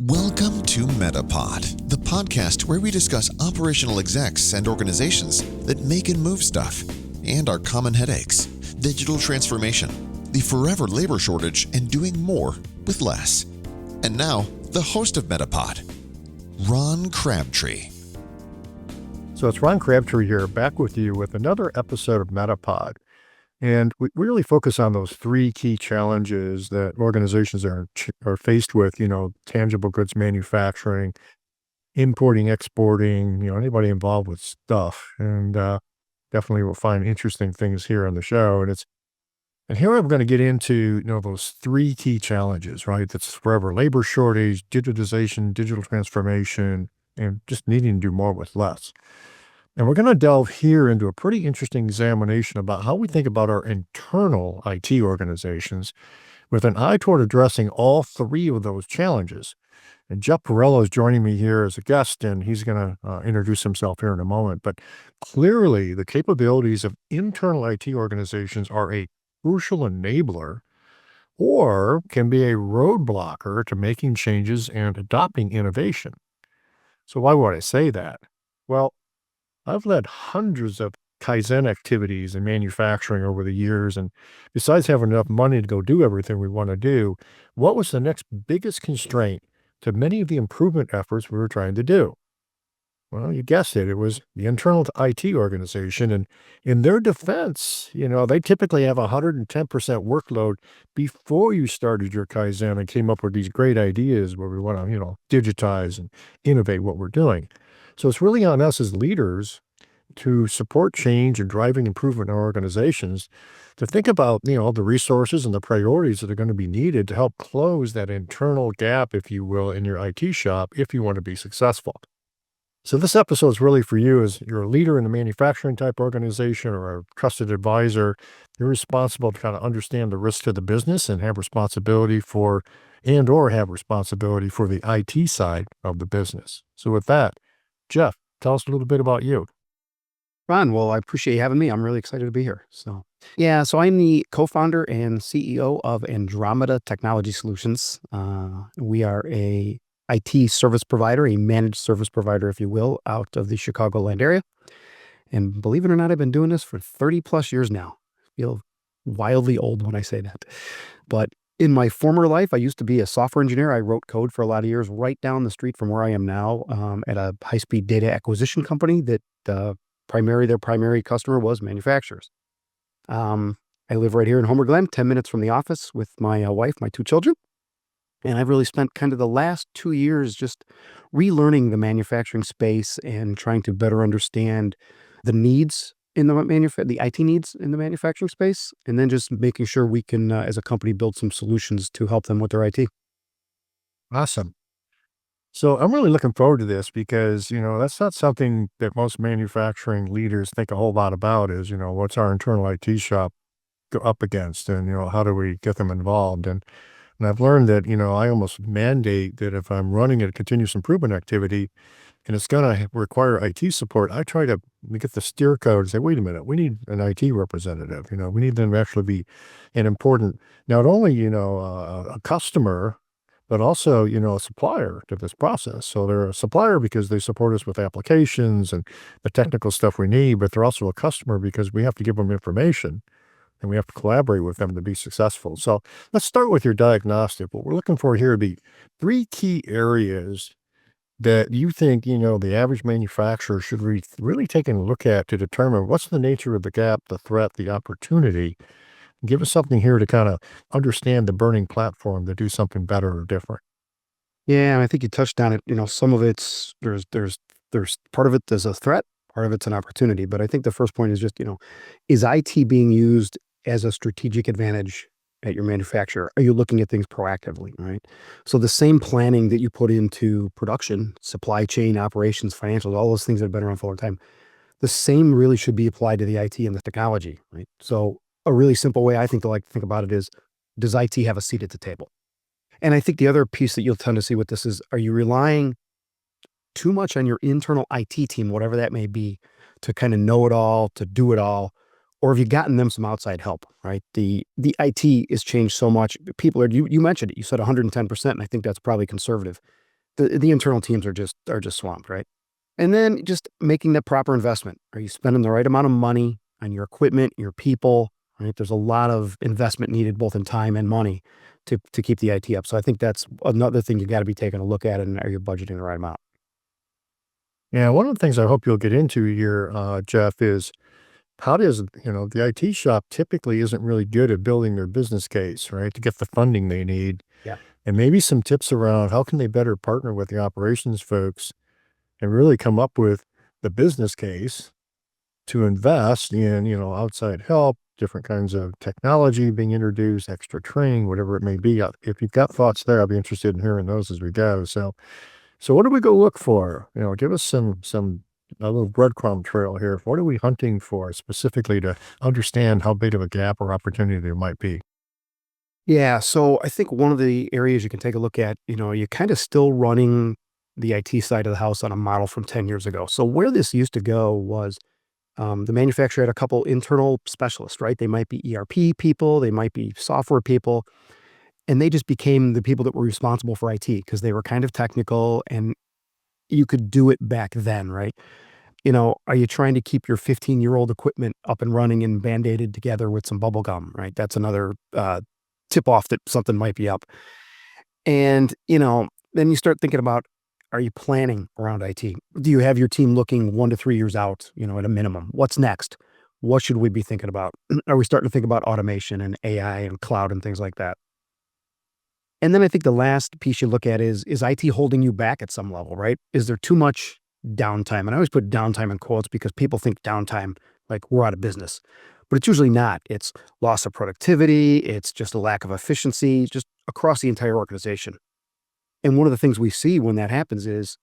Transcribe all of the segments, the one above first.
Welcome to MetaPod, the podcast where we discuss operational execs and organizations that make and move stuff, and our common headaches, digital transformation, the forever labor shortage, and doing more with less. And now, the host of MetaPod, Ron Crabtree. So it's Ron Crabtree here, back with you with another episode of MetaPod. And we really focus on those three key challenges that organizations are faced with, tangible goods manufacturing, importing, exporting, anybody involved with stuff. And definitely we'll find interesting things here on the show. And here I'm going to get into, those three key challenges, right? That's forever labor shortage, digitization, digital transformation, and just needing to do more with less. And we're going to delve here into a pretty interesting examination about how we think about our internal IT organizations with an eye toward addressing all three of those challenges. And Jeff Borello is joining me here as a guest, and he's going to introduce himself here in a moment. But clearly, the capabilities of internal IT organizations are a crucial enabler or can be a roadblocker to making changes and adopting innovation. So why would I say that? Well, I've led hundreds of Kaizen activities in manufacturing over the years, and besides having enough money to go do everything we want to do, what was the next biggest constraint to many of the improvement efforts we were trying to do? Well, you guessed it. It was the internal IT organization, and in their defense, they typically have 110% workload before you started your Kaizen and came up with these great ideas where we want to, digitize and innovate what we're doing. So it's really on us as leaders to support change and driving improvement in our organizations to think about, the resources and the priorities that are going to be needed to help close that internal gap, if you will, in your IT shop if you want to be successful. So this episode is really for you as you're a leader in a manufacturing type organization or a trusted advisor. You're responsible to kind of understand the risks to the business and have responsibility for the IT side of the business. So with that, Jeff, tell us a little bit about you. Ron, well, I appreciate you having me. I'm really excited to be here. So I'm the co-founder and CEO of Andromeda Technology Solutions. We are a IT service provider, a managed service provider, if you will, out of the Chicagoland area. And believe it or not, I've been doing this for 30 plus years now. I feel wildly old when I say that. But in my former life, I used to be a software engineer. I wrote code for a lot of years right down the street from where I am now at a high-speed data acquisition company that their primary customer was manufacturers. I live right here in Homer Glen, 10 minutes from the office with my wife, my two children. And I've really spent kind of the last 2 years just relearning the manufacturing space and trying to better understand the needs in the IT needs in the manufacturing space, and then just making sure we can, as a company, build some solutions to help them with their IT. Awesome. So I'm really looking forward to this because, that's not something that most manufacturing leaders think a whole lot about is, what's our internal IT shop go up against and, how do we get them involved? And I've learned that, I almost mandate that if I'm running a continuous improvement activity and it's going to require IT support, I try to get the steer code and say, wait a minute, we need an IT representative. We need them to actually be an important, not only, a customer, but also, a supplier to this process. So they're a supplier because they support us with applications and the technical stuff we need, but they're also a customer because we have to give them information and we have to collaborate with them to be successful. So let's start with your diagnostic. What we're looking for here would be three key areas that you think, the average manufacturer should really take a look at to determine what's the nature of the gap, the threat, the opportunity. Give us something here to kind of understand the burning platform to do something better or different. Yeah, and I think you touched on it. Some of it's there's part of it there's a threat, part of it's an opportunity. But I think the first point is just, is IT being used as a strategic advantage at your manufacturer? Are you looking at things proactively, right? So the same planning that you put into production, supply chain, operations, financials, all those things that have been around for a long time, the same really should be applied to the IT and the technology, right? So a really simple way I think to think about it is, does IT have a seat at the table? And I think the other piece that you'll tend to see with this is, are you relying too much on your internal IT team, whatever that may be, to kind of know it all, to do it all? Or have you gotten them some outside help, right? The IT has changed so much. People are, you mentioned it, you said 110%, and I think that's probably conservative. The internal teams are just swamped, right? And then just making the proper investment. Are you spending the right amount of money on your equipment, your people, right? There's a lot of investment needed both in time and money to keep the IT up. So I think that's another thing you got to be taking a look at, and are you budgeting the right amount? Yeah, one of the things I hope you'll get into here, Jeff, is how does, the IT shop typically isn't really good at building their business case, right, to get the funding they need. Yeah. And maybe some tips around how can they better partner with the operations folks and really come up with the business case to invest in, outside help, different kinds of technology being introduced, extra training, whatever it may be. If you've got thoughts there, I'll be interested in hearing those as we go. So what do we go look for? Give us a little breadcrumb trail here. What are we hunting for specifically to understand how big of a gap or opportunity there might be? Yeah. So I think one of the areas you can take a look at, you're kind of still running the IT side of the house on a model from 10 years ago. So where this used to go was the manufacturer had a couple internal specialists, right? They might be ERP people, they might be software people, and they just became the people that were responsible for IT because they were kind of technical and you could do it back then, right? Are you trying to keep your 15-year-old equipment up and running and band-aided together with some bubble gum, right? That's another tip off that something might be up. And, then you start thinking about, are you planning around IT? Do you have your team looking 1 to 3 years out, at a minimum? What's next? What should we be thinking about? Are we starting to think about automation and AI and cloud and things like that? And then I think the last piece you look at is IT holding you back at some level, right? Is there too much downtime? And I always put downtime in quotes because people think downtime like we're out of business. But it's usually not. It's loss of productivity, it's just a lack of efficiency, just across the entire organization. And one of the things we see when that happens is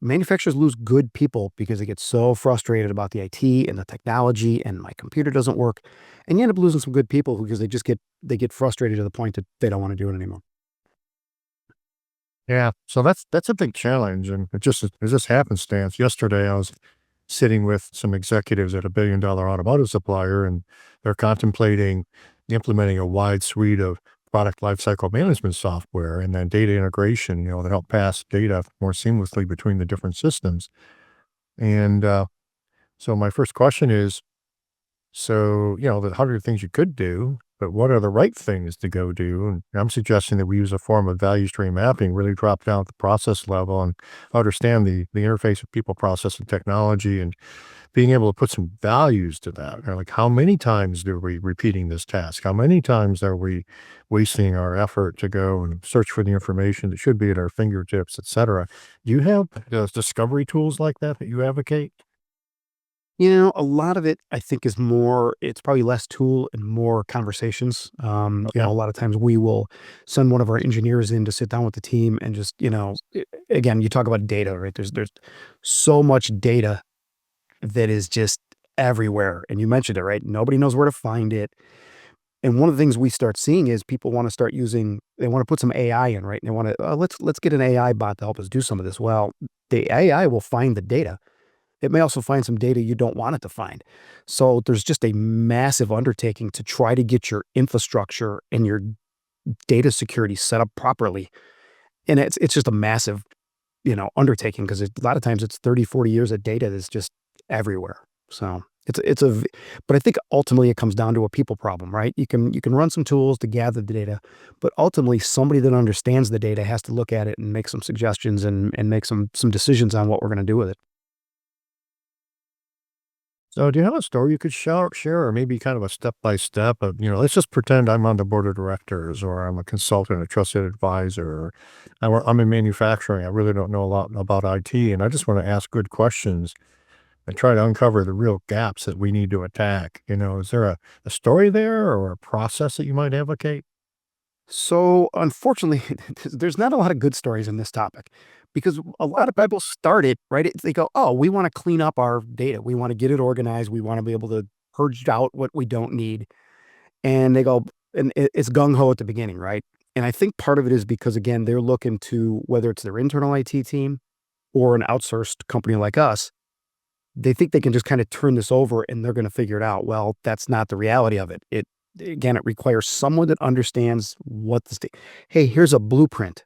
manufacturers lose good people because they get so frustrated about the IT and the technology, and my computer doesn't work, and you end up losing some good people because they get frustrated to the point that they don't want to do it anymore. Yeah, so that's a big challenge, and it just happenstance. Yesterday, I was sitting with some executives at a billion-dollar automotive supplier, and they're contemplating implementing a wide suite of product lifecycle management software and then data integration, that help pass data more seamlessly between the different systems. And so my first question is, so, the 100 things you could do, but what are the right things to go do? And I'm suggesting that we use a form of value stream mapping, really drop down at the process level and understand the interface of people, process, and technology, and being able to put some values to that. Like, how many times are we repeating this task? How many times are we wasting our effort to go and search for the information that should be at our fingertips, et cetera? Do you have discovery tools like that you advocate? A lot of it I think is it's probably less tool and more conversations. A Okay. lot of times we will send one of our engineers in to sit down with the team and just, again, you talk about data, right? There's so much data that is just everywhere. And you mentioned it, right? Nobody knows where to find it. And one of the things we start seeing is people want to they want to put some AI in, right? And they want to, let's get an AI bot to help us do some of this. Well, the AI will find the data. It may also find some data you don't want it to find. So there's just a massive undertaking to try to get your infrastructure and your data security set up properly. And it's just a massive, undertaking because a lot of times it's 30, 40 years of data that's just everywhere. So but I think ultimately it comes down to a people problem, right? You can run some tools to gather the data, but ultimately somebody that understands the data has to look at it and make some suggestions and make some decisions on what we're going to do with it. So do you have a story you could share or maybe kind of a step by step of, let's just pretend I'm on the board of directors or I'm a consultant, a trusted advisor, or I'm in manufacturing. I really don't know a lot about IT, and I just want to ask good questions and try to uncover the real gaps that we need to attack. Is there a story there or a process that you might advocate? So, unfortunately, there's not a lot of good stories in this topic because a lot of people start it, right? They go, oh, we want to clean up our data. We want to get it organized. We want to be able to purge out what we don't need. And they go, and it's gung ho at the beginning, right? And I think part of it is because, again, they're looking to whether it's their internal IT team or an outsourced company like us, they think they can just kind of turn this over and they're going to figure it out. Well, that's not the reality of it. Again, it requires someone that understands what the state. Hey, here's a blueprint.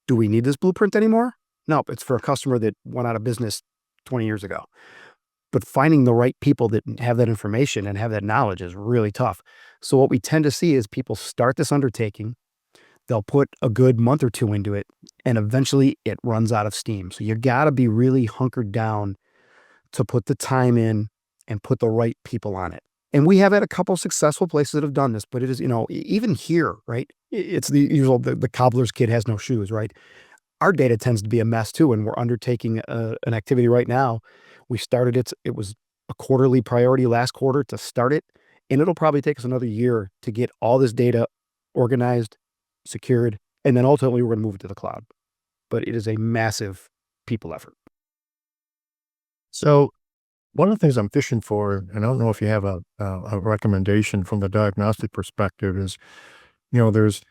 Do we need this blueprint anymore? Nope, it's for a customer that went out of business 20 years ago. But finding the right people that have that information and have that knowledge is really tough. So what we tend to see is people start this undertaking, they'll put a good month or two into it, and eventually it runs out of steam. So you got to be really hunkered down to put the time in and put the right people on it. And we have had a couple successful places that have done this, but it is, even here, right? It's the usual, the cobbler's kid has no shoes, right? Our data tends to be a mess too, and we're undertaking an activity right now. We started it was a quarterly priority last quarter to start it, and it'll probably take us another year to get all this data organized, secured, and then ultimately we're going to move it to the cloud. But it is a massive people effort. So one of the things I'm fishing for, and I don't know if you have a recommendation from the diagnostic perspective, is, there's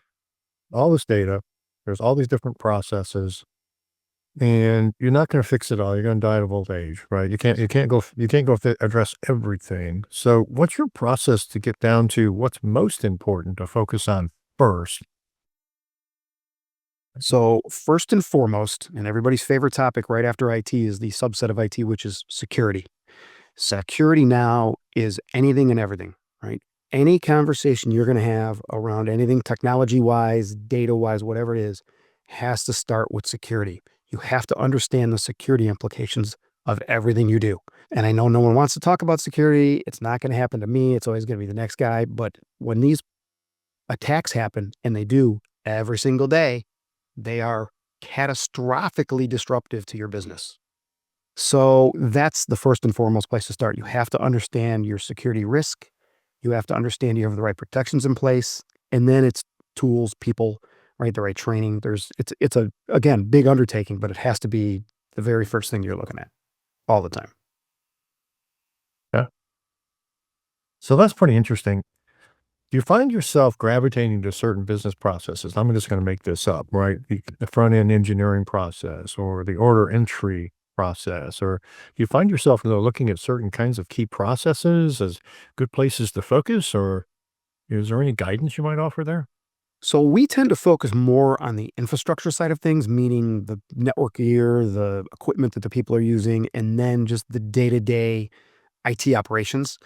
all this data, there's all these different processes, and you're not going to fix it all. You're going to die of old age, right? You can't go address everything. So what's your process to get down to what's most important to focus on first? So first and foremost, and everybody's favorite topic right after IT is the subset of IT, which is security. Security now is anything and everything, right? Any conversation you're going to have around anything technology-wise, data-wise, whatever it is, has to start with security. You have to understand the security implications of everything you do. And I know no one wants to talk about security. It's not going to happen to me. It's always going to be the next guy. But when these attacks happen, and they do every single day, they are catastrophically disruptive to your business. So that's the first and foremost place to start. You have to understand your security risk. You have to understand you have the right protections in place. And then it's tools, people, right? The right training. It's a, again, big undertaking, but it has to be the very first thing you're looking at all the time. Yeah. So that's pretty interesting. Do you find yourself gravitating to certain business processes? I'm just going to make this up, right? The front end engineering process or the order entry process, or do you find yourself looking at certain kinds of key processes as good places to focus, or is there any guidance you might offer there? So we tend to focus more on the infrastructure side of things, meaning the network gear, the equipment that the people are using, and then just the day-to-day IT operations.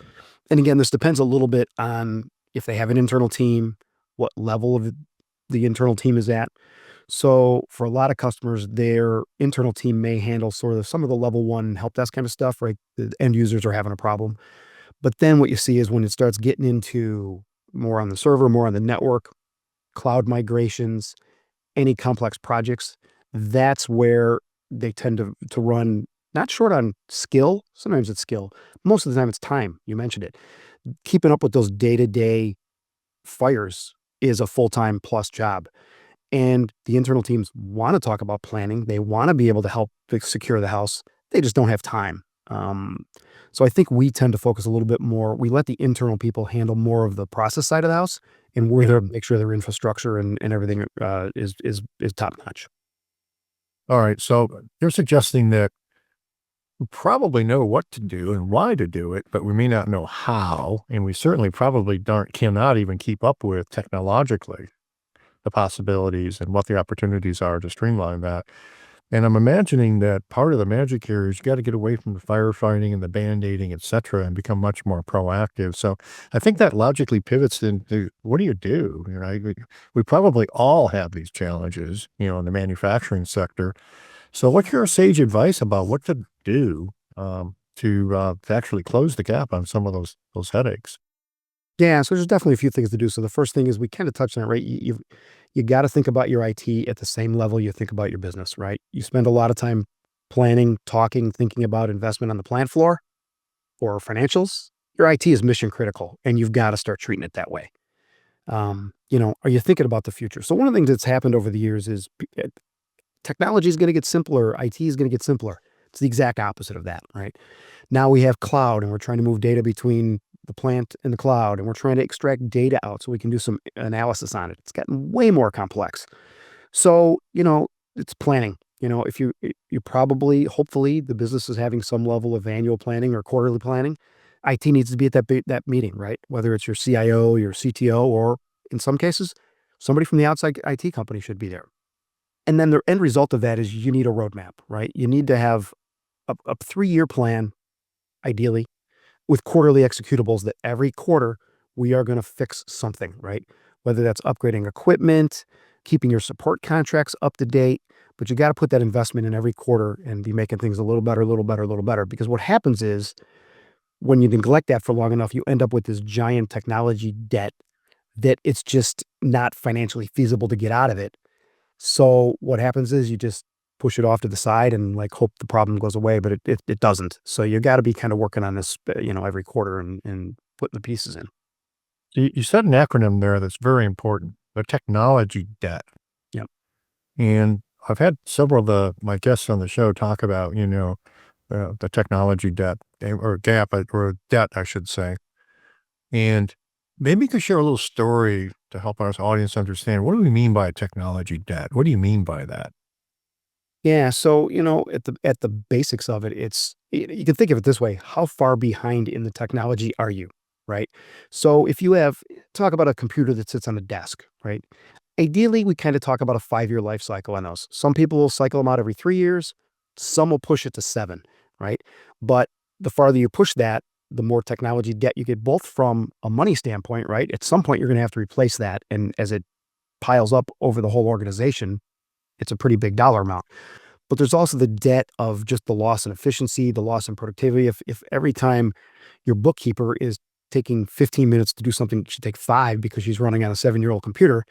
And again, this depends a little bit on if they have an internal team, what level of the internal team is at. So for a lot of customers, their internal team may handle sort of some of the level one help desk kind of stuff, right? The end users are having a problem. But then what you see is when it starts getting into more on the server, more on the network, cloud migrations, any complex projects, that's where they tend to run not short on skill. Sometimes it's skill. Most of the time it's time. You mentioned it. Keeping up with those day-to-day fires is a full-time plus job. And the internal teams want to talk about planning. They want to be able to help secure the house. They just don't have time. So I think we tend to focus a little bit more. We let the internal people handle more of the process side of the house, and we're there to make sure their infrastructure and everything is top notch. All right. So you're suggesting that we probably know what to do and why to do it, but we may not know how, and we certainly probably cannot even keep up with technologically the possibilities and what the opportunities are to streamline that. And I'm imagining that part of the magic here is you got to get away from the firefighting and the band-aiding, et cetera, and become much more proactive. So I think that logically pivots into what do you do? We probably all have these challenges, in the manufacturing sector. So what's your sage advice about what to do to actually close the gap on some of those headaches? Yeah, so there's definitely a few things to do. So the first thing is we kind of touched on it, right? You got to think about your IT at the same level you think about your business, right? You spend a lot of time planning, talking, thinking about investment on the plant floor or financials. Your IT is mission critical, and you've got to start treating it that way. Are you thinking about the future? So one of the things that's happened over the years is technology is going to get simpler. IT is going to get simpler. It's the exact opposite of that, right? Now we have cloud, and we're trying to move data between the plant and the cloud, and we're trying to extract data out so we can do some analysis on it. It's gotten way more complex. So, it's planning. If you probably, hopefully, the business is having some level of annual planning or quarterly planning. IT needs to be at that meeting, right? Whether it's your CIO, your CTO, or in some cases, somebody from the outside IT company should be there. And then the end result of that is you need a roadmap, right? You need to have a 3-year plan, ideally, with quarterly executables that every quarter we are going to fix something, right? Whether that's upgrading equipment, keeping your support contracts up to date, but you got to put that investment in every quarter and be making things a little better, a little better, a little better. Because what happens is when you neglect that for long enough, you end up with this giant technology debt that it's just not financially feasible to get out of it. So what happens is you just push it off to the side and like hope the problem goes away, but it doesn't. So you got to be kind of working on this, every quarter and putting the pieces in. You said an acronym there that's very important, the technology debt. Yep. And I've had several of my guests on the show talk about, the technology debt or gap or debt, I should say. And maybe you could share a little story to help our audience understand, what do we mean by technology debt? What do you mean by that? Yeah. So, at the basics of it, you can think of it this way. How far behind in the technology are you? Right. So if you talk about a computer that sits on a desk, right? Ideally, we kind of talk about a 5-year life cycle on those. Some people will cycle them out every 3 years. Some will push it to 7, right? But the farther you push that, the more technology debt you get, both from a money standpoint, right? At some point, you're going to have to replace that. And as it piles up over the whole organization, it's a pretty big dollar amount. But there's also the debt of just the loss in efficiency, the loss in productivity. If every time your bookkeeper is taking 15 minutes to do something that should take 5 because she's running on a 7-year-old computer,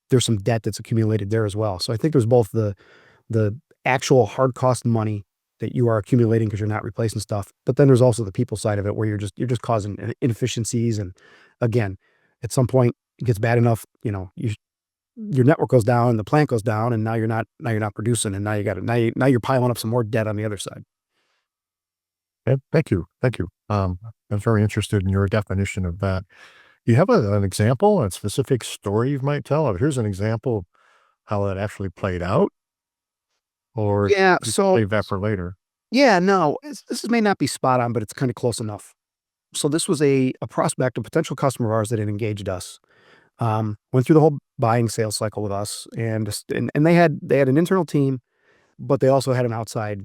there's some debt that's accumulated there as well. So I think there's both the actual hard cost money that you are accumulating because you're not replacing stuff, but then there's also the people side of it where you're just causing inefficiencies. And again, at some point it gets bad enough, your network goes down, the plant goes down, and now you're not producing, and now you're piling up some more debt on the other side. Yeah, thank you. Thank you. I was very interested in your definition of that. You have an example, a specific story you might tell of? Here's an example of how that actually played out, or Yeah. you So save that for later. yeah, no, this may not be spot on, but it's kind of close enough. So this was a prospect, a potential customer of ours that had engaged us. Went through the whole buying sales cycle with us, and they had an internal team, but they also had an outside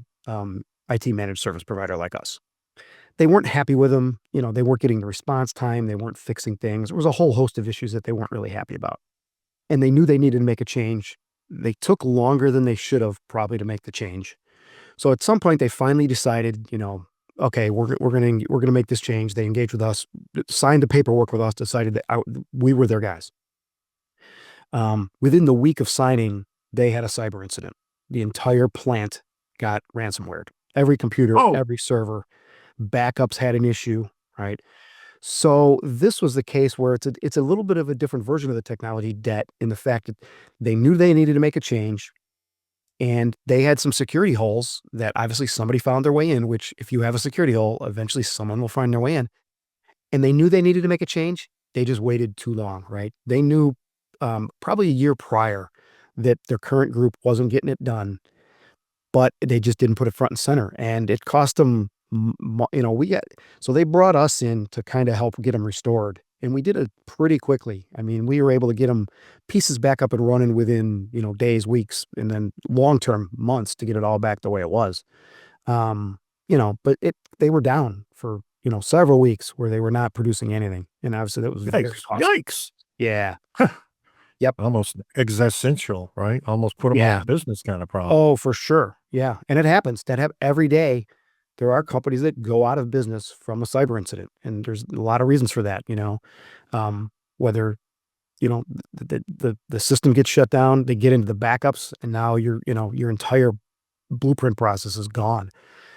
IT managed service provider like us. They weren't happy with them. They weren't getting the response time. They weren't fixing things. There was a whole host of issues that they weren't really happy about, and they knew they needed to make a change. They took longer than they should have probably to make the change. So at some point, they finally decided, okay, we're gonna make this change. They engaged with us, signed the paperwork with us, decided that we were their guys. Within the week of signing, they had a cyber incident. The entire plant got ransomwared. Every computer, Oh, every server, backups had an issue, right? So this was the case where it's a little bit of a different version of the technology debt in the fact that they knew they needed to make a change, and they had some security holes that obviously somebody found their way in, which if you have a security hole, eventually someone will find their way in. And they knew they needed to make a change. They just waited too long, right? They knew probably a year prior that their current group wasn't getting it done, but they just didn't put it front and center. And it cost them, so they brought us in to kind of help get them restored. And we did it pretty quickly. I mean, we were able to get them pieces back up and running within, days, weeks, and then long-term months to get it all back the way it was. But they were down for, several weeks where they were not producing anything. And obviously that was very yikes. costly. Yikes. Yeah. Yep. Almost existential, right? Almost put them out Yeah. of business kind of problem. Oh, for sure. Yeah. And it happens. Every day. There are companies that go out of business from a cyber incident, and there's a lot of reasons for that. Whether the system gets shut down, they get into the backups, and now your entire blueprint process is gone.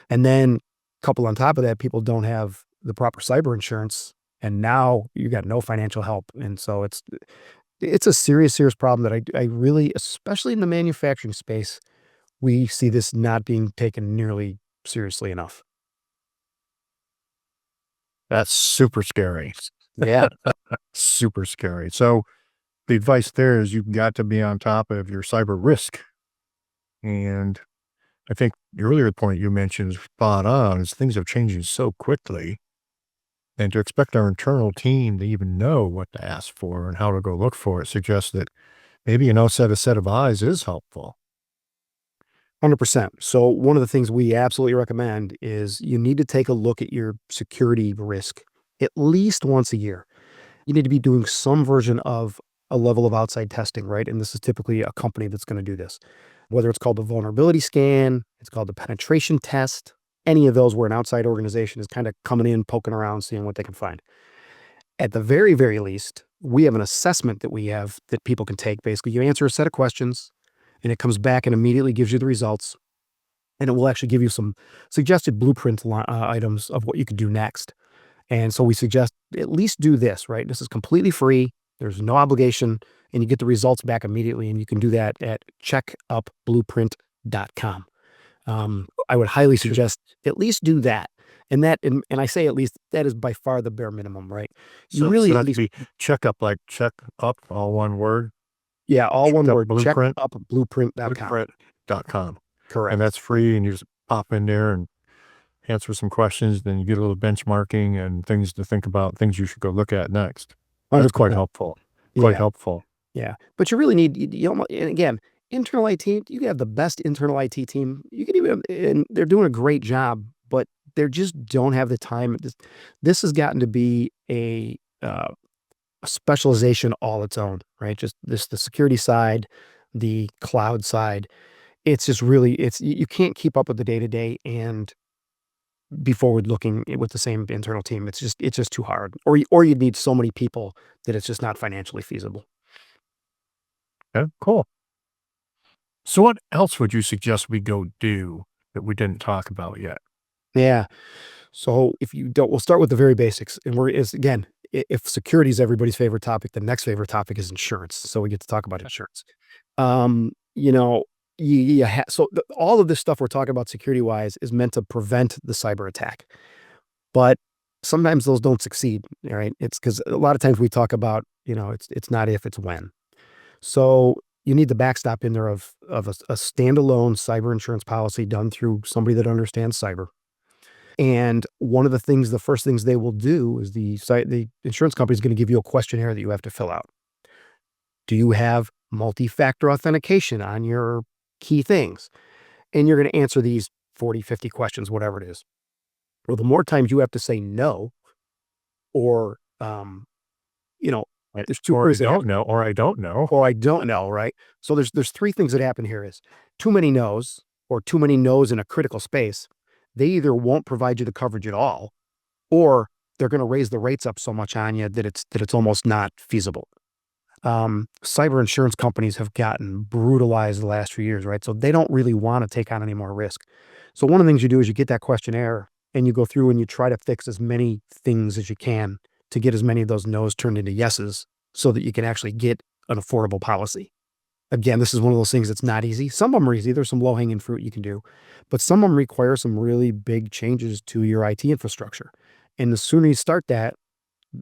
And then couple on top of that, people don't have the proper cyber insurance, and now you got no financial help. And so it's a serious problem that I really, especially in the manufacturing space, we see this not being taken nearly seriously enough. That's super scary. Yeah. Super scary. So the advice there is you've got to be on top of your cyber risk. And I think the earlier point you mentioned is spot on, is things are changing so quickly. And to expect our internal team to even know what to ask for and how to go look for it suggests that maybe, set of eyes is helpful. 100%. So one of the things we absolutely recommend is you need to take a look at your security risk at least once a year. You need to be doing some version of a level of outside testing, right? And this is typically a company that's going to do this. Whether it's called the vulnerability scan, it's called the penetration test, any of those where an outside organization is kind of coming in, poking around, seeing what they can find. At the very, very least, we have an assessment that we have that people can take. Basically, you answer a set of questions and it comes back and immediately gives you the results. And it will actually give you some suggested blueprint items of what you could do next. And so we suggest at least do this, right? This is completely free. There's no obligation and you get the results back immediately. And you can do that at checkupblueprint.com. I would highly suggest at least do that. And I say at least, that is by far the bare minimum, right? You really So at that'd least, be checkup, like check up, all one word, yeah, all one word, Blueprint? checkupblueprint.com. blueprint.com. Correct. And that's free, and you just pop in there and answer some questions, then you get a little benchmarking and things to think about, things you should go look at next. That's quite 100%. helpful. Yeah. Helpful. Yeah. But you really need, and again, internal IT, you can have the best internal IT team. You can even, and they're doing a great job, but they just don't have the time. This has gotten to be a specialization all its own, right? Just the security side, the cloud side. It's just really, you can't keep up with the day to day and be forward looking with the same internal team. It's just too hard. Or you'd need so many people that it's just not financially feasible. Yeah, cool. So what else would you suggest we go do that we didn't talk about yet? Yeah. So if you don't, we'll start with the very basics. And again, if security is everybody's favorite topic, the next favorite topic is insurance. So we get to talk about insurance. You know, all of this stuff we're talking about security wise is meant to prevent the cyber attack, but sometimes those don't succeed. All right. It's because a lot of times we talk about, it's not if, it's when. So you need the backstop in there of a standalone cyber insurance policy done through somebody that understands cyber. And one of the first things they will do is the insurance company is going to give you a questionnaire that you have to fill out. Do you have multi-factor authentication on your key things? And you're going to answer these 40, 50 questions, whatever it is. Well, the more times you have to say no, or, there's two Or I words don't know, or I don't know. or I don't know, right? So there's three things that happen here is too many no's or too many no's in a critical space. They either won't provide you the coverage at all, or they're going to raise the rates up so much on you that it's almost not feasible. Cyber insurance companies have gotten brutalized the last few years, right? So they don't really want to take on any more risk. So one of the things you do is you get that questionnaire and you go through and you try to fix as many things as you can to get as many of those no's turned into yeses so that you can actually get an affordable policy. Again, this is one of those things that's not easy. Some of them are easy. There's some low-hanging fruit you can do, but some of them require some really big changes to your IT infrastructure. And the sooner you start that,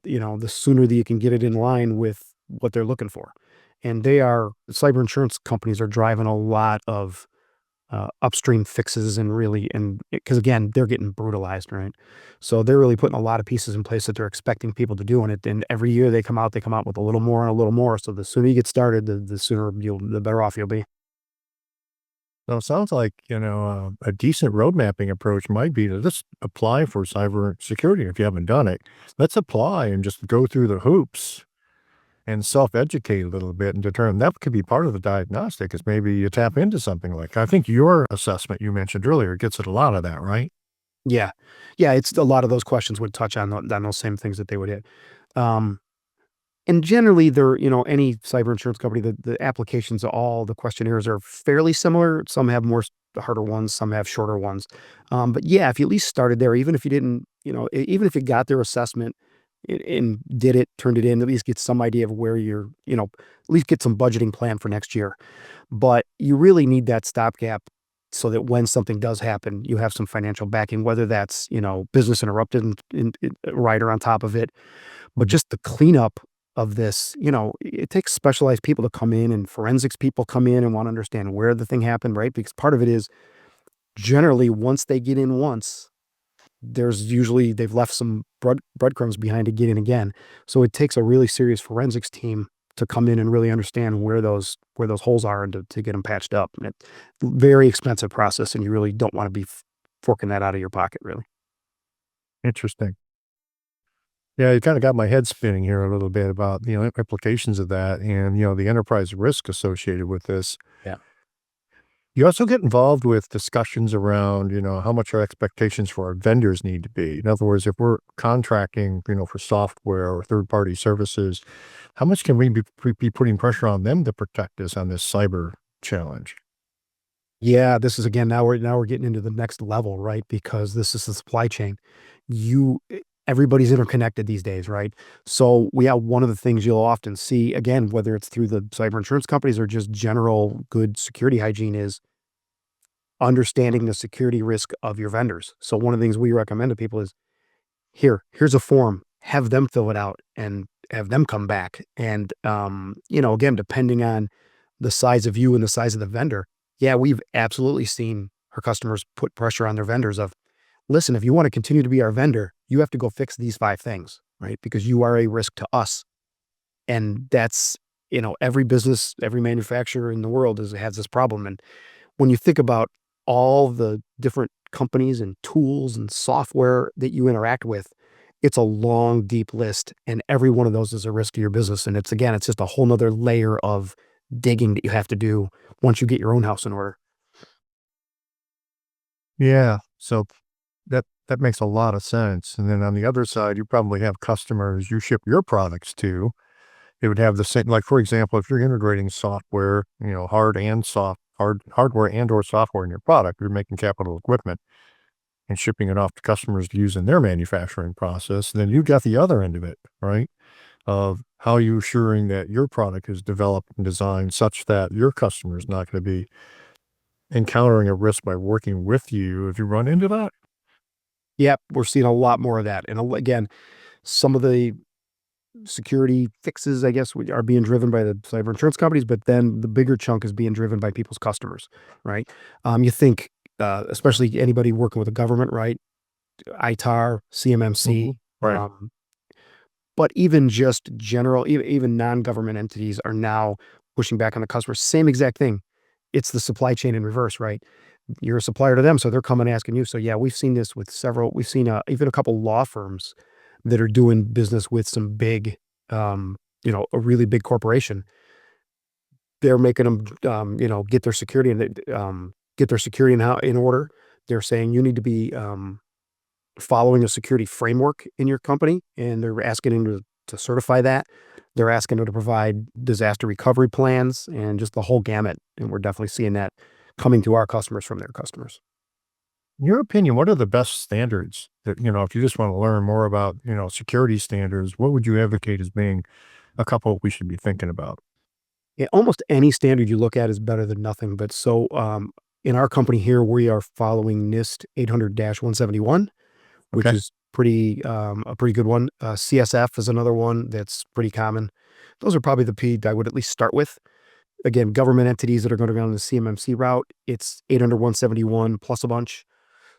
the sooner that you can get it in line with what they're looking for. And cyber insurance companies are driving a lot of upstream fixes and because again, they're getting brutalized, right? So they're really putting a lot of pieces in place that they're expecting people to do. And every year they come out with a little more and a little more. So the sooner you get started, the better off you'll be. So it sounds like, a decent road mapping approach might be to just apply for cybersecurity if you haven't done it. Let's apply and just go through the hoops and self-educate a little bit and determine that could be part of the diagnostic is maybe you tap into something like, I think your assessment you mentioned earlier gets at a lot of that, right? Yeah. Yeah. It's a lot of those questions would touch on those same things that they would hit. And generally they're, any cyber insurance company, the applications, all the questionnaires are fairly similar. Some have more harder ones, some have shorter ones. But yeah, if you at least started there, even if you didn't, even if you got their assessment and did it, turned it in, at least get some idea of where you're, at least get some budgeting plan for next year. But you really need that stopgap so that when something does happen, you have some financial backing, whether that's, business interrupted and rider on top of it. But just the cleanup of this, it takes specialized people to come in and forensics people come in and want to understand where the thing happened, right? Because part of it is generally once they get in once, there's they've left some breadcrumbs behind to get in again. So it takes a really serious forensics team to come in and really understand where those holes are and to get them patched up. And it's a very expensive process, and you really don't want to be forking that out of your pocket, really. Interesting. Yeah, you kind of got my head spinning here a little bit about, implications of that and, the enterprise risk associated with this. Yeah. You also get involved with discussions around, how much our expectations for our vendors need to be. In other words, if we're contracting, for software or third-party services, how much can we be putting pressure on them to protect us on this cyber challenge? Yeah, this is again, now we're getting into the next level, right? Because this is the supply chain. You Everybody's interconnected these days, right? So one of the things you'll often see, again, whether it's through the cyber insurance companies or just general good security hygiene, is understanding the security risk of your vendors. So one of the things we recommend to people is here's a form, have them fill it out and have them come back. And again, depending on the size of you and the size of the vendor, yeah, we've absolutely seen our customers put pressure on their vendors of, listen, if you want to continue to be our vendor, you have to go fix these 5 things, right? Because you are a risk to us. And that's, every business, every manufacturer in the world has this problem. And when you think about all the different companies and tools and software that you interact with, it's a long, deep list, and every one of those is a risk to your business. And it's just a whole nother layer of digging that you have to do once you get your own house in order. Yeah. So that makes a lot of sense. And then on the other side, you probably have customers you ship your products to. It would have the same, like, for example, if you're integrating software, hardware and or software in your product, you're making capital equipment and shipping it off to customers to use in their manufacturing process. Then you've got the other end of it, right? Of how you assuring that your product is developed and designed such that your customer is not going to be encountering a risk by working with you if you run into that. Yep, we're seeing a lot more of that. And again, some of the security fixes, I guess, are being driven by the cyber insurance companies, but then the bigger chunk is being driven by people's customers, right? You think, especially anybody working with the government, right? ITAR, CMMC, Right. but even just general, even non-government entities are now pushing back on the customer. Same exact thing. It's the supply chain in reverse, right? You're a supplier to them, so they're coming asking you. So yeah, we've seen this with several. We've seen even a couple law firms that are doing business with some big, a really big corporation. They're making them, get their security and get their security in order. They're saying you need to be following a security framework in your company, and they're asking them to certify that. They're asking them to provide disaster recovery plans and just the whole gamut. And we're definitely seeing that coming to our customers from their customers. In your opinion, what are the best standards that, if you just want to learn more about, security standards, what would you advocate as being a couple we should be thinking about? Yeah, almost any standard you look at is better than nothing. But so in our company here, we are following NIST 800-171, which Okay. is a pretty good one. CSF is another one that's pretty common. Those are probably the P I would at least start with. Again, government entities that are going to go on the CMMC route, it's 800-171 plus a bunch.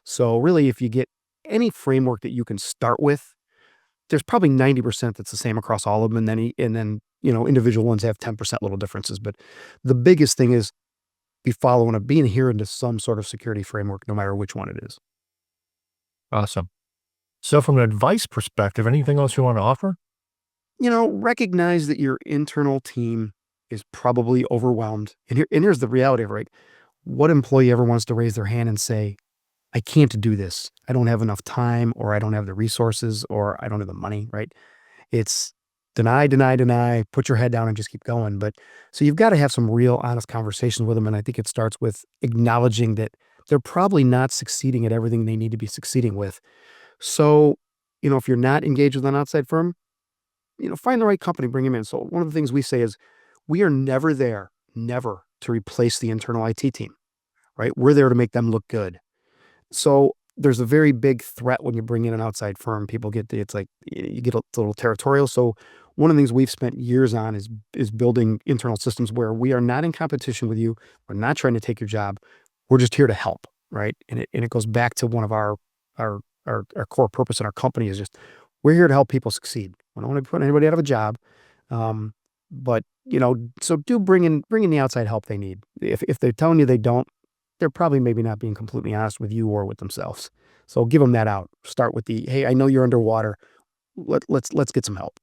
So really, if you get any framework that you can start with, there's probably 90% that's the same across all of them. And then, individual ones have 10% little differences. But the biggest thing is being adherent to some sort of security framework, no matter which one it is. Awesome. So from an advice perspective, anything else you want to offer? Recognize that your internal team is probably overwhelmed. And here's the reality of it, right? What employee ever wants to raise their hand and say, I can't do this. I don't have enough time, or I don't have the resources, or I don't have the money, right? It's deny, deny, deny, put your head down and just keep going. But so you've got to have some real honest conversations with them. And I think it starts with acknowledging that they're probably not succeeding at everything they need to be succeeding with. So, if you're not engaged with an outside firm, find the right company, bring them in. So one of the things we say is we are never to replace the internal IT team, right? We're there to make them look good. So there's a very big threat when you bring in an outside firm. People it's like you get a little territorial. So one of the things we've spent years on is building internal systems where we are not in competition with you. We're not trying to take your job. We're just here to help, right? And it goes back to one of our core purpose in our company is just we're here to help people succeed. We don't want to put anybody out of a job. But, so do bring in the outside help they need. If they're telling you they don't, they're probably maybe not being completely honest with you or with themselves. So give them that out. Start with hey, I know you're underwater. Let's get some help.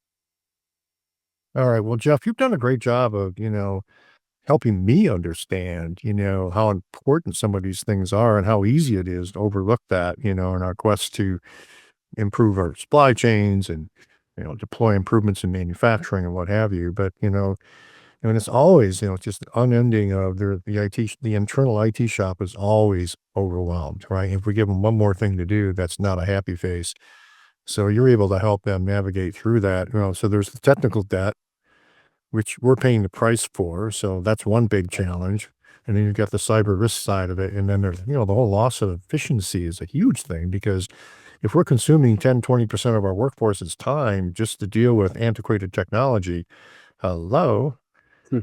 All right. Well, Jeff, you've done a great job of, helping me understand, how important some of these things are and how easy it is to overlook that, in our quest to improve our supply chains and, deploy improvements in manufacturing and what have you. But, and it's always, just unending of the internal IT shop is always overwhelmed, right? If we give them one more thing to do, that's not a happy face. So you're able to help them navigate through that. So there's the technical debt, which we're paying the price for. So that's one big challenge. And then you've got the cyber risk side of it. And then there's, the whole loss of efficiency is a huge thing because if we're consuming 10-20% of our workforce's time just to deal with antiquated technology, hello. Hmm.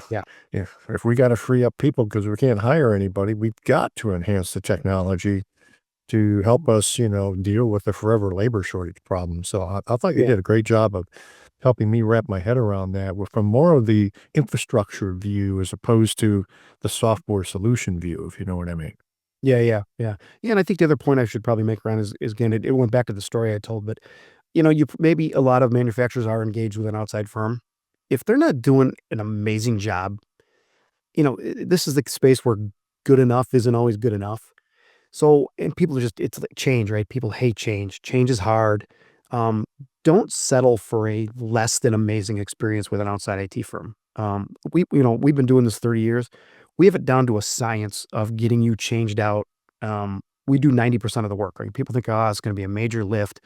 Yeah. If we got to free up people because we can't hire anybody, we've got to enhance the technology to help us, deal with the forever labor shortage problem. So I thought you Yeah. did a great job of helping me wrap my head around that from more of the infrastructure view as opposed to the software solution view, if you know what I mean. Yeah. And I think the other point I should probably make around is again, it went back to the story I told, but maybe a lot of manufacturers are engaged with an outside firm. If they're not doing an amazing job, this is the space where good enough isn't always good enough. So, and people are it's like change, right? People hate change. Change is hard. Um, don't settle for a less than amazing experience with an outside IT firm. We've been doing this 30 years. We have it down to a science of getting you changed out. We do 90% of the work, right? People think, it's going to be a major lift.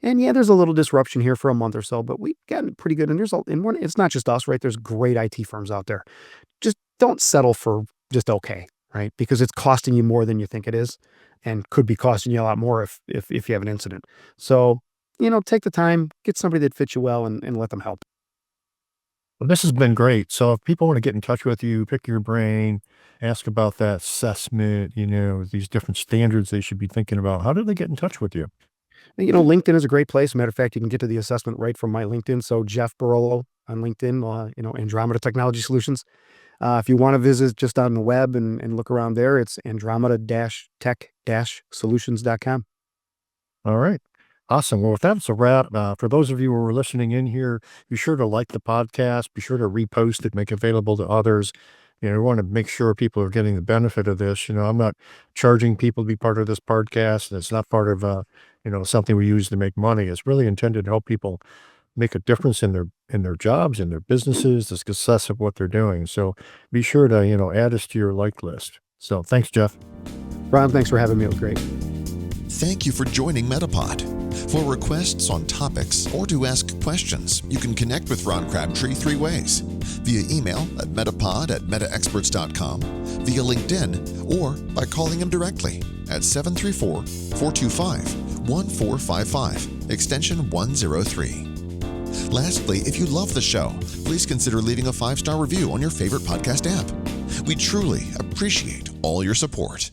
And yeah, there's a little disruption here for a month or so, but we've gotten pretty good. And it's not just us, right? There's great IT firms out there. Just don't settle for just okay, right? Because it's costing you more than you think it is and could be costing you a lot more if you have an incident. So, take the time, get somebody that fits you well and let them help. Well, this has been great. So if people want to get in touch with you, pick your brain, ask about that assessment, these different standards they should be thinking about, how do they get in touch with you? LinkedIn is a great place. Matter of fact, you can get to the assessment right from my LinkedIn. So Jeff Borello on LinkedIn, Andromeda Technology Solutions. If you want to visit just on the web and look around there, it's andromeda-tech-solutions.com. All right. Awesome. Well, if that's a wrap, for those of you who are listening in here, be sure to like the podcast, be sure to repost it, make it available to others. We want to make sure people are getting the benefit of this. I'm not charging people to be part of this podcast. It's not part of, something we use to make money. It's really intended to help people make a difference in their jobs, in their businesses, the success of what they're doing. So be sure to, add us to your like list. So thanks, Jeff. Ron, thanks for having me. It was great. Thank you for joining MetaPod. For requests on topics or to ask questions, you can connect with Ron Crabtree 3 ways: via email at metapod@metaexperts.com, via LinkedIn, or by calling him directly at 734-425-1455, extension 103. Lastly, if you love the show, please consider leaving a 5-star review on your favorite podcast app. We truly appreciate all your support.